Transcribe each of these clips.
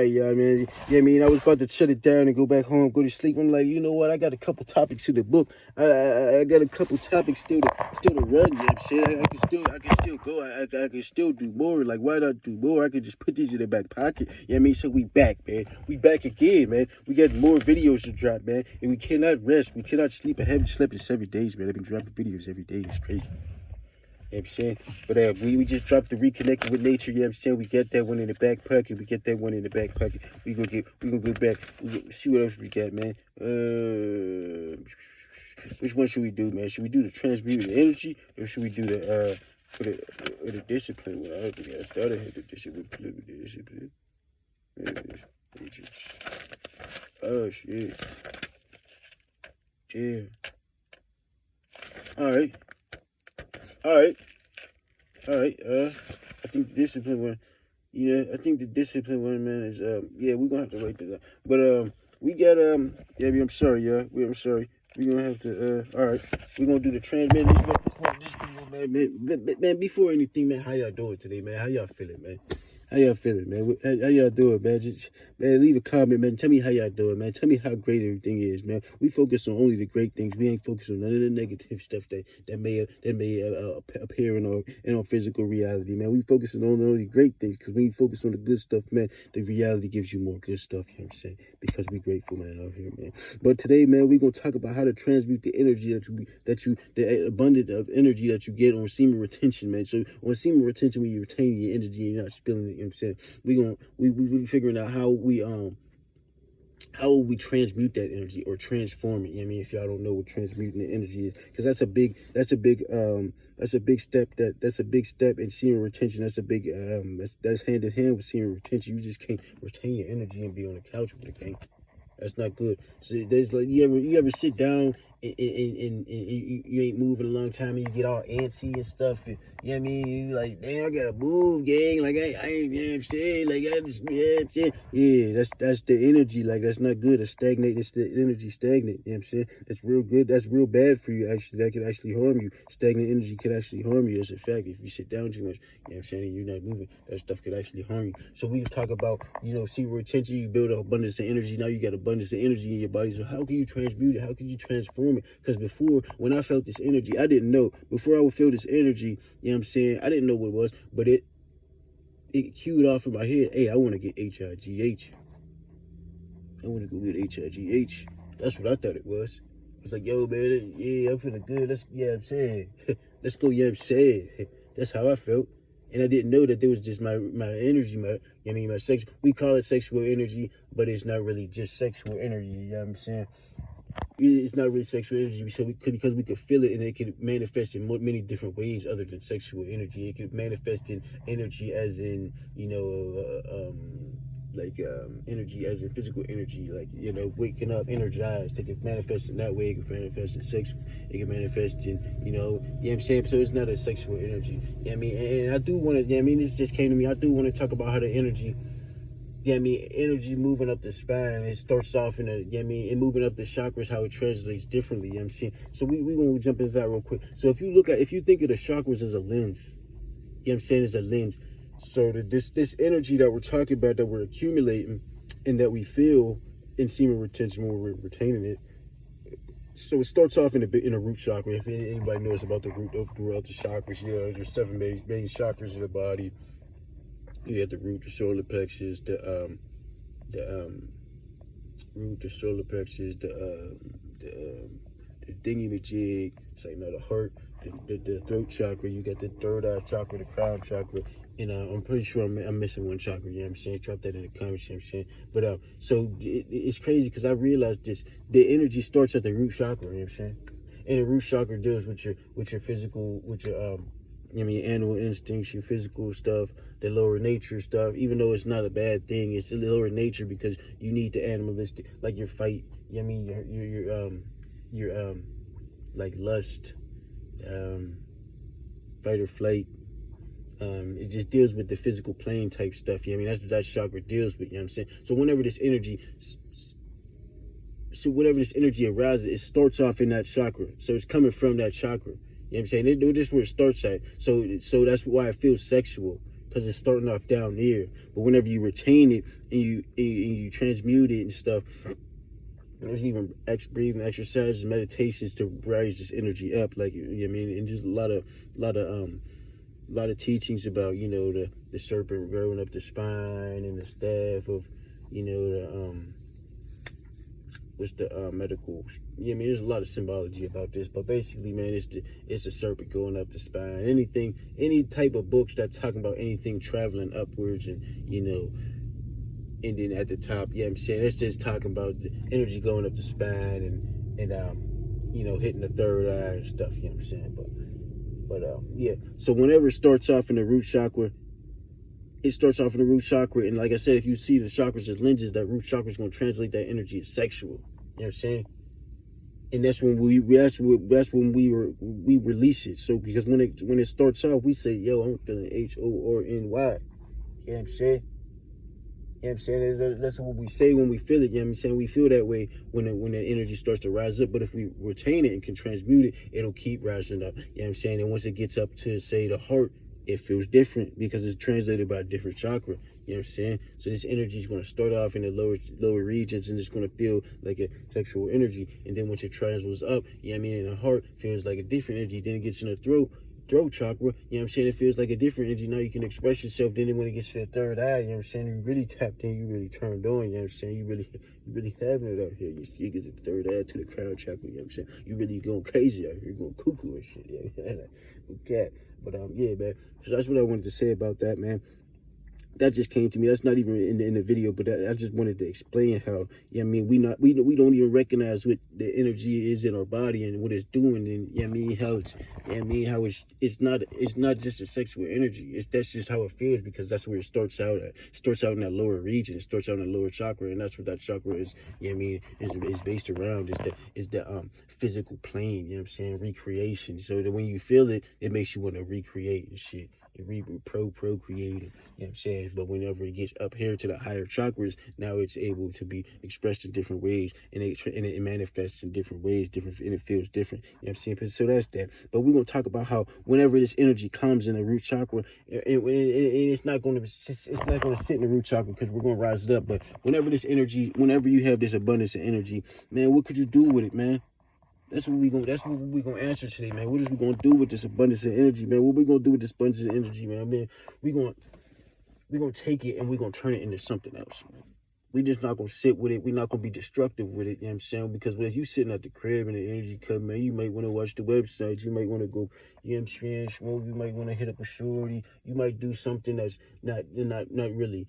Yeah, man. Yeah, I mean, I was about to shut it down and go back home, go to sleep. I'm like, you know what? I got a couple topics to the book. I got a couple topics still to run. You know what I'm saying? I can still go. I can still do more. Like, why not do more? I could just put these in the back pocket. Yeah, I mean, so we back, man. We back again, man. We got more videos to drop, man. And we cannot rest. We cannot sleep. I haven't slept in 7 days, man. I've been dropping videos every day. It's crazy. You know what I'm saying? But we just dropped the reconnecting with nature, you know what I'm saying? We got that one in the back pocket. We get that one in the back pocket. We gonna go back. See what else we got, man. Which one should we do, man? Should we do the transmuting energy or should we do the discipline one? I thought I had the discipline. Oh shit. Damn. Alright. Alright. I think the discipline one. Yeah, I think the discipline one, man, is yeah, we're gonna have to write that down. But we got yeah, I'm sorry, yeah. I'm sorry. We're gonna have to alright. We're gonna do the transmit this video, man, before anything, man, how y'all doing today, man? How y'all feeling, man? How y'all feeling, man? How y'all doing, man? Just, man, leave a comment, man. Tell me how y'all doing, man. Tell me how great everything is, man. We focus on only the great things. We ain't focused on none of the negative stuff that may appear in our physical reality, man. We focusing on only great things because when you focus on the good stuff, man, the reality gives you more good stuff. You know what I'm saying? Because we grateful, man, out here, man. But today, man, we're gonna talk about how to transmute the energy the abundance of energy that you get on semen retention, man. So on semen retention, when you retain your energy, you're not spilling it. You know what I'm saying? We figuring out how we transmute that energy or transform it. You know what I mean? If y'all don't know what transmuting the energy is, because that's a big step in semen retention. That's a big that's hand in hand with semen retention. You just can't retain your energy and be on the couch with the gang. That's not good. So there's like you ever sit down and you ain't moving a long time and you get all antsy and stuff. And, you know what I mean? You like, damn, I gotta move, gang. Like I ain't, you know what I'm saying? Like I just, yeah, that's the energy. Like that's not good. It's stagnate. It's the energy stagnant. You know what I'm saying? That's real good. That's real bad for you. Actually, that could actually harm you. Stagnant energy could actually harm you. That's a fact. If you sit down too much, you know what I'm saying, and you're not moving, that stuff could actually harm you. So we talk about, semen retention. You build an abundance of energy. Now you got abundance of energy in your body. So how can you transmute it? How can you transform it? Because before, when I felt this energy, I didn't know. Before I would feel this energy, you know what I'm saying, I didn't know what it was, but it cued off in my head, hey, I want to get HIGH. I want to go get HIGH. That's what I thought it was. I was like, yo, man, yeah, I'm feeling good. I'm saying. Let's go, I'm saying. That's how I felt. And I didn't know that there was just my energy, my sexual, we call it sexual energy, but it's not really just sexual energy, you know what I'm saying? It's not really sexual energy, so because we could feel it, and it could manifest in many different ways other than sexual energy. It could manifest in energy as in, energy as in physical energy, like, waking up energized. It can manifest in that way. It can manifest in sex. It can manifest in, you know what I'm saying? So it's not a sexual energy. You know what I mean? And I do want to, this just came to me. I do want to talk about how the energy, energy moving up the spine, it starts off in and moving up the chakras, how it translates differently, you know what I'm saying? So we going to jump into that real quick. So if you think of the chakras as a lens, you know what I'm saying, as a lens. So this energy that we're talking about, that we're accumulating and that we feel in semen retention when we're retaining it. So it starts off in a root chakra. If anybody knows about the root throughout the chakras, there's 7 main chakras in the body. You have the root, the solar plexus, the root, the solar plexus, the thingy-majig, it's like, the heart, the throat chakra. You got the third eye chakra, the crown chakra, and I'm pretty sure I'm missing one chakra. You know what I'm saying? Drop that in the comments. You know what I'm saying? But so it's crazy because I realized this. The energy starts at the root chakra. You know what I'm saying? And the root chakra deals with your physical, with your your animal instincts, your physical stuff, the lower nature stuff. Even though it's not a bad thing, it's a lower nature because you need the animalistic, like your fight. You know what I mean? Your like lust, fight or flight. It just deals with the physical plane type stuff. You know what I mean? That's what that chakra deals with. You know what I'm saying? So whenever this energy arises, it starts off in that chakra. So it's coming from that chakra. You know what I'm saying? That's where it starts at. So that's why it feels sexual. because it's starting off down there. But whenever you retain it and you transmute it and stuff, there's even breathing exercises, meditations to raise this energy up. Like, you know what I mean? And just a lot of teachings about, you know, the serpent growing up the spine and the staff of, you know, what's the medical, yeah, I mean, there's a lot of symbology about this, but basically, man, it's the serpent going up the spine. Any type of books that's talking about anything traveling upwards, and, you know, and then at the top, yeah, I'm saying, it's just talking about the energy going up the spine, and you know, hitting the third eye and stuff, you know what I'm saying? But yeah, so whenever it starts off in the root chakra, and like I said, if you see the chakras as lenses, that root chakra is going to translate that energy as sexual. You know what I'm saying? And that's when we release it. So because when it starts off, we say, yo, I'm feeling HORNY. You know what I'm saying? You know what I'm saying? That's what we say when we feel it. You know what I'm saying? We feel that way when the energy starts to rise up. But if we retain it and can transmute it, it'll keep rising up. You know what I'm saying? And once it gets up to, say, the heart, it feels different because it's translated by a different chakra. You know what I'm saying? So this energy is going to start off in the lower regions, and it's going to feel like a sexual energy. And then once it travels up, you know what I mean, in the heart, feels like a different energy. Then it gets in the throat chakra, you know what I'm saying? It feels like a different energy. Now you can express yourself. Then when it gets to the third eye, you know what I'm saying? You really tapped in, you really turned on, you know what I'm saying? You really having it out here. You get the third eye to the crown chakra, you know what I'm saying? You really going crazy out here, going cuckoo and shit, you know what I'm saying? Okay. But yeah, man. So that's what I wanted to say about that, man. That just came to me. That's not even in the video, but I just wanted to explain how, you know what I mean, we don't even recognize what the energy is in our body and what it's doing, and, you know what I mean, how it's, you know what I mean, how it's not just a sexual energy. That's just how it feels, because that's where it starts out at. It starts out in that lower region. It starts out in the lower chakra, and that's what that chakra is, you know what I mean, is based around. Is the physical plane, you know what I'm saying, recreation. So that when you feel it, it makes you want to recreate and shit. Procreating, you know what I'm saying? But whenever it gets up here to the higher chakras, now it's able to be expressed in different ways, and it manifests in different ways, and it feels different, you know what I'm saying? So that's that. But we're going to talk about how whenever this energy comes in the root chakra, and it's not going to sit in the root chakra, because we're going to rise it up. But whenever you have this abundance of energy, man, what could you do with it, man? That's what we gonna answer today, man. What is we gonna do with this abundance of energy, man? What we gonna do with this abundance of energy, man? We gonna take it and we gonna turn it into something else, man. We just not gonna sit with it. We not gonna be destructive with it, you know what I'm saying? Because if you sitting at the crib and the energy come, man, you might want to watch the website. You might want to go, you know what I'm saying, smoke. You might want to hit up a shorty. You might do something that's not really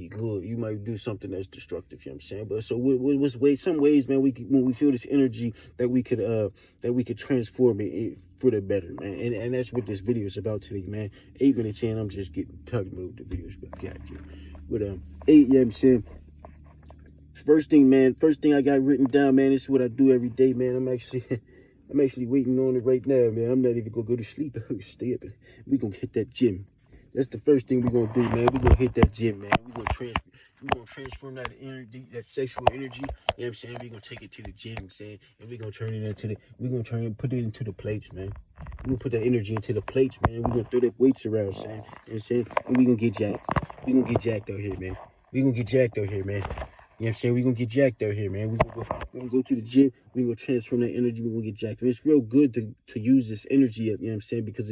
good. You might do something that's destructive, you know what I'm saying? But so what's some ways, man, when we feel this energy, that we could transform it for the better, man. And that's what this video is about today, man. 8 minutes in, I'm just talking about the videos about goddamn. But 8, you know what I'm saying? First thing I got written down, man, this is what I do every day, man. I'm actually waiting on it right now, man. I'm not even gonna go to sleep. Stay up. We gonna hit that gym. That's the first thing we're gonna do, man. We're gonna hit that gym, man. We're gonna transform that energy, that sexual energy. You know what I'm saying? We're gonna take it to the gym, saying, and we're gonna put it into the plates, man. We're gonna put that energy into the plates, man. We're gonna throw that weights around, saying, you know what I'm saying? And we're gonna get jacked. We're gonna get jacked out here, man. We're gonna get jacked out here, man. You know what I'm saying? We're gonna get jacked out here, man. We're gonna go to the gym. We're gonna transform that energy. We're gonna get jacked. And it's real good to use this energy up, you know what I'm saying? Because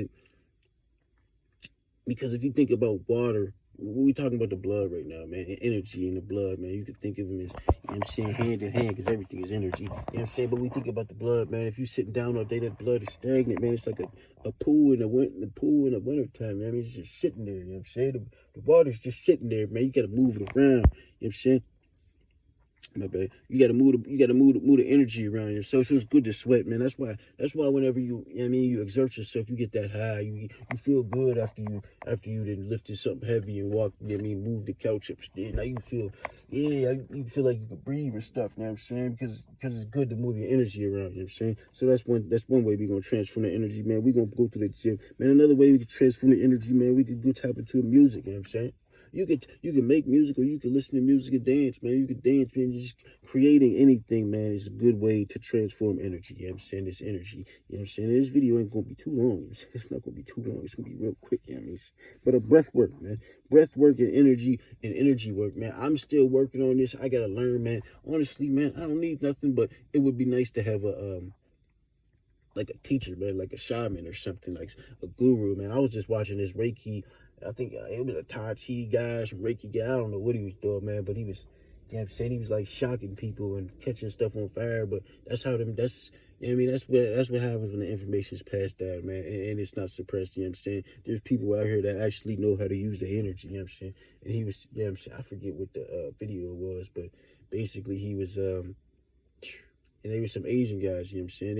if you think about water, we're talking about the blood right now, man, and energy in the blood, man. You could think of them as, you know what I'm saying, hand in hand, because everything is energy. You know what I'm saying? But we think about the blood, man. If you're sitting down all day, that blood is stagnant, man. It's like a pool in the wintertime, man. I mean, it's just sitting there, you know what I'm saying? The water's just sitting there, man. You got to move it around, you know what I'm saying? My bad. You gotta move the energy around you. So it's good to sweat, man. That's why whenever you know what I mean, you exert yourself, you get that high. You feel good after you then lifted something heavy and walk, you know what I mean, move the couch upstairs. Now you feel you feel like you can breathe and stuff, you know what I'm saying? Because it's good to move your energy around, you know what I'm saying? So that's one way we're gonna transform the energy, man. We're gonna go to the gym. Man, another way we can transform the energy, man, we could go tap into the music, you know what I'm saying? you can make music, or you can listen to music and dance, man. You can dance, man. Just creating anything, man, is a good way to transform energy. You know what I'm saying? This energy. You know what I'm saying? This video ain't gonna be too long. It's not gonna be too long. It's gonna be real quick, you know what I mean? But a breath work, man. Breath work and energy work, man. I'm still working on this. I gotta learn, man. Honestly, man, I don't need nothing, but it would be nice to have a like a teacher, man, like a shaman or something, like a guru, man. I was just watching this Reiki. I think it was a Tai Chi guy, some Reiki guy. I don't know what he was doing, man, but he was, you know what I'm saying, he was like shocking people and catching stuff on fire. But that's how that's, you know what I mean, that's what happens when the information is passed down, man, and it's not suppressed. You know what I'm saying? There's people out here that actually know how to use the energy. You know what I'm saying? And he was, you know what I'm saying, I forget what the video was, but basically he was and they were some Asian guys, you know what I'm saying?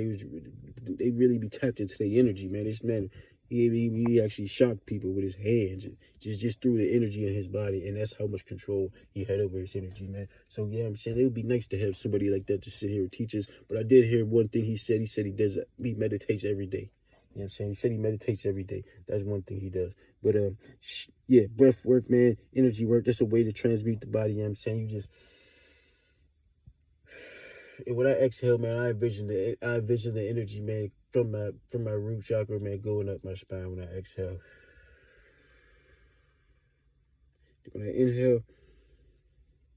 They really be tapped into their energy, man. This man, he actually shocked people with his hands, just through the energy in his body, and that's how much control he had over his energy, man. So yeah, I'm saying it would be nice to have somebody like that to sit here and teach us. But I did hear one thing he said. He meditates every day. You know what I'm saying? He said he meditates every day. That's one thing he does. But yeah, breath work, man, energy work. That's a way to transmute the body. You know what I'm saying? You just, and when I exhale, man, I envision the energy, man, from my root chakra, man, going up my spine when I exhale. When I inhale,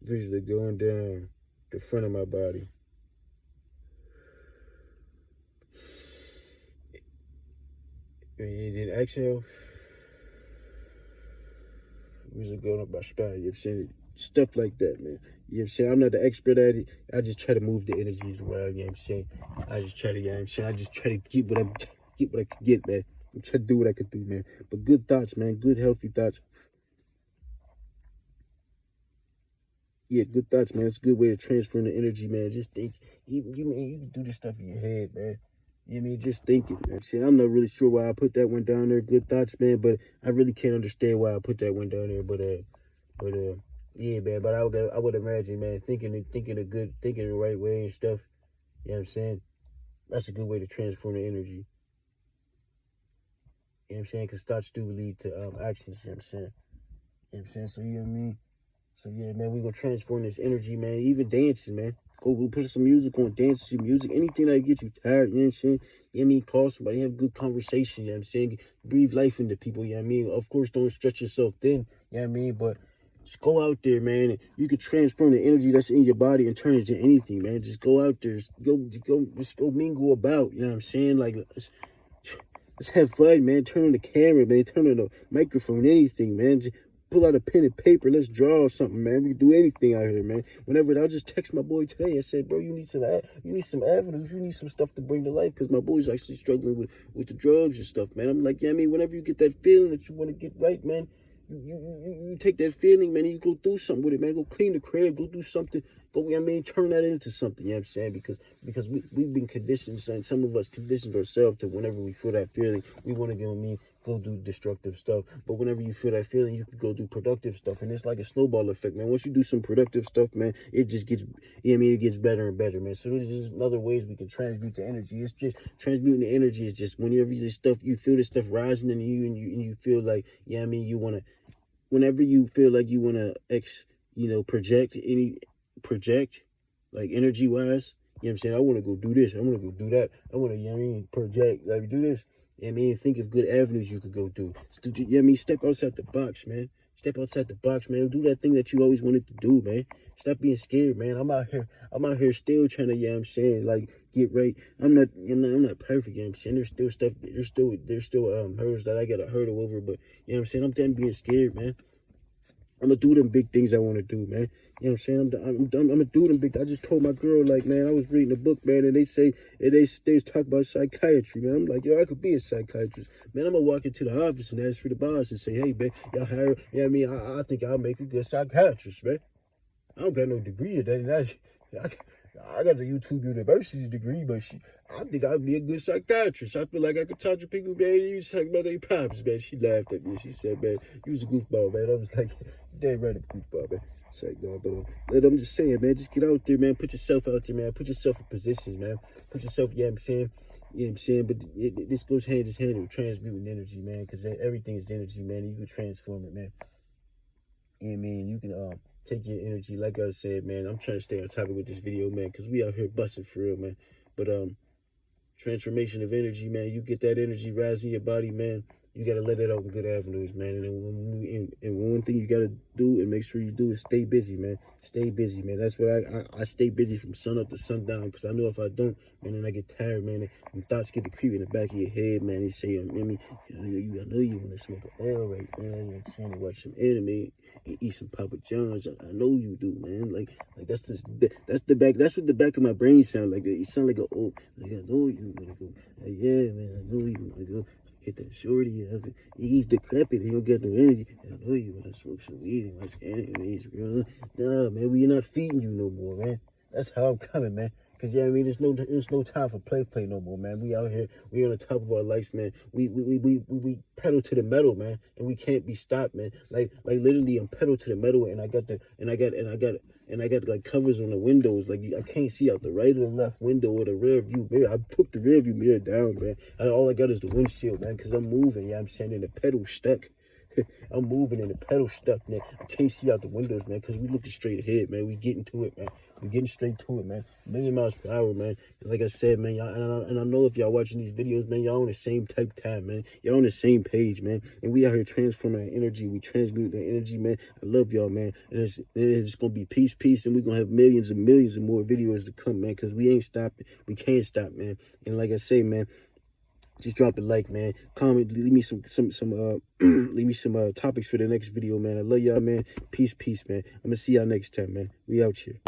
visually going down the front of my body. And then exhale, visually going up my spine. You know what I'm saying? Stuff like that, man. You know what I'm saying? I'm not the expert at it. I just try to move the energies around, you know what I'm saying? I just try to, you know what I'm saying? I just try to get what I can get, man. I'm trying to do what I can do, man. But good thoughts, man. Good, healthy thoughts. Yeah, good thoughts, man. It's a good way to transfer the energy, man. Just think. You can do this stuff in your head, man. You know what I mean? Just think it, man. See, I'm not really sure why I put that one down there. Good thoughts, man. But I really can't understand why I put that one down there. But yeah, man. But I would imagine, man, thinking the right way and stuff. You know what I'm saying? That's a good way to transform the energy. You know what I'm saying? Because thoughts do lead to actions. You know what I'm saying? You know what I'm saying? So you know what I mean? So yeah, man, we gonna transform this energy, man. Even dancing, man. Go put some music on, dance to music, anything that gets you tired, you know what I'm saying? You know what I mean? Call somebody, have good conversation, you know what I'm saying? Breathe life into people, you know what I mean? Of course, don't stretch yourself thin, you know what I mean? But just go out there, man. You can transform the energy that's in your body and turn it into anything, man. Just go out there, just go mingle about, you know what I'm saying? Like, let's have fun, man. Turn on the camera, man. Turn on the microphone, anything, man. Just pull out a pen and paper. Let's draw something, man. We can do anything out here, man. Whenever I just text my boy today, I said, bro, you need some avenues. You need some stuff to bring to life, because my boy's actually struggling with the drugs and stuff, man. I'm like, yeah, I mean, whenever you get that feeling that you want to get right, man, you take that feeling, man, and you go do something with it, man. Go clean the crib, go do something. Go, I mean, turn that into something, you know what I'm saying? Because we've been conditioned, and some of us conditioned ourselves to whenever we feel that feeling, we want to go do destructive stuff. But whenever you feel that feeling, you can go do productive stuff. And it's like a snowball effect, man. Once you do some productive stuff, man, it just gets, you know what I mean, it gets better and better, man. So there's just other ways we can transmute the energy. It's just, transmuting the energy is just whenever you feel this stuff rising in you, and you feel like, yeah, you know what I mean, you want to, whenever you feel like you want to project, like energy wise, you know what I'm saying? I want to go do this. I want to go do that. I want to, you know what I mean, project, like do this. You know what I mean? Think of good avenues you could go do. You know what I mean? Step outside the box, man. Step outside the box, man. Do that thing that you always wanted to do, man. Stop being scared, man. I'm out here still trying to, you know what I'm saying, like, get right. I'm not perfect, you know what I'm saying? There's still stuff, there's still hurdles that I got to hurdle over, but, you know what I'm saying? I'm done being scared, man. I'm gonna do them big things I want to do, man. You know what I'm saying? I'm gonna do them big. I just told my girl, like, man, I was reading a book, man, and they was talking about psychiatry, man. I'm like, yo, I could be a psychiatrist, man. I'm gonna walk into the office and ask for the boss and say, hey, man, y'all hire, you know what I mean? I think I'll make a good psychiatrist, man. I don't got no degree in that. I got the YouTube University degree, but I think I'd be a good psychiatrist. I feel like I could talk to people, man. You was talking about their pops, man. She laughed at me. She said, man, you was a goofball, man. I was like, you damn right, I'm a goofball, man. It's like, no, but I'm just saying, man, just get out there, man. Put yourself out there, man. Put yourself in positions, man. Put yourself, you know what I'm saying? You know what I'm saying? But this goes hand in hand with transmuting energy, man, because everything is energy, man, and you can transform it, man. Yeah, man, you can take your energy. Like I said, man, I'm trying to stay on topic with this video, man, because we out here busting for real, man. But transformation of energy, man. You get that energy rising your body, man. You gotta let it out in good avenues, man. And one thing you gotta do and make sure you do is stay busy, man. Stay busy, man. That's what I stay busy from sun up to sundown, because I know if I don't, man, then I get tired, man. And thoughts get to creep in the back of your head, man. They say, I mean, I know you want to smoke an L right now. You know what I'm saying? Watch some anime and eat some Papa John's. I know you do, man. Like that's what the back of my brain sound like. It sound like like I know you wanna go. Like, yeah, man, I know you wanna go. Hit that shorty up. He's decrepit. He don't get no energy. I know you wanna smoke some weed and watch animes, bro. Nah, man, we're not feeding you no more, man. That's how I'm coming, man. Cause yeah, I mean, there's no time for play no more, man. We out here, we on the top of our lives, man. We pedal to the metal, man, and we can't be stopped, man. Like literally, I'm pedal to the metal, and I got like covers on the windows. Like I can't see out the right or the left window or the rear view mirror. I took the rear view mirror down, man. All I got is the windshield, man, cause I'm moving. Yeah, I'm saying, and the pedal stuck. I'm moving and the pedal stuck, man. I can't see out the windows, man, because we looking straight ahead, man. We getting to it, man. We getting straight to it, man. 1,000,000 miles per hour, man. Like I said, man, y'all, and I know if y'all watching these videos, man, y'all on the same type time, man. Y'all on the same page, man. And we out here transforming our energy. We transmute the energy, man. I love y'all, man. And it's going to be peace, and we're going to have millions and millions of more videos to come, man, because we ain't stopping. We can't stop, man. And like I say, man, just drop a like, man. Comment, leave me some leave me some topics for the next video, man. I love y'all, man. Peace, man. I'm gonna see y'all next time, man. We out here.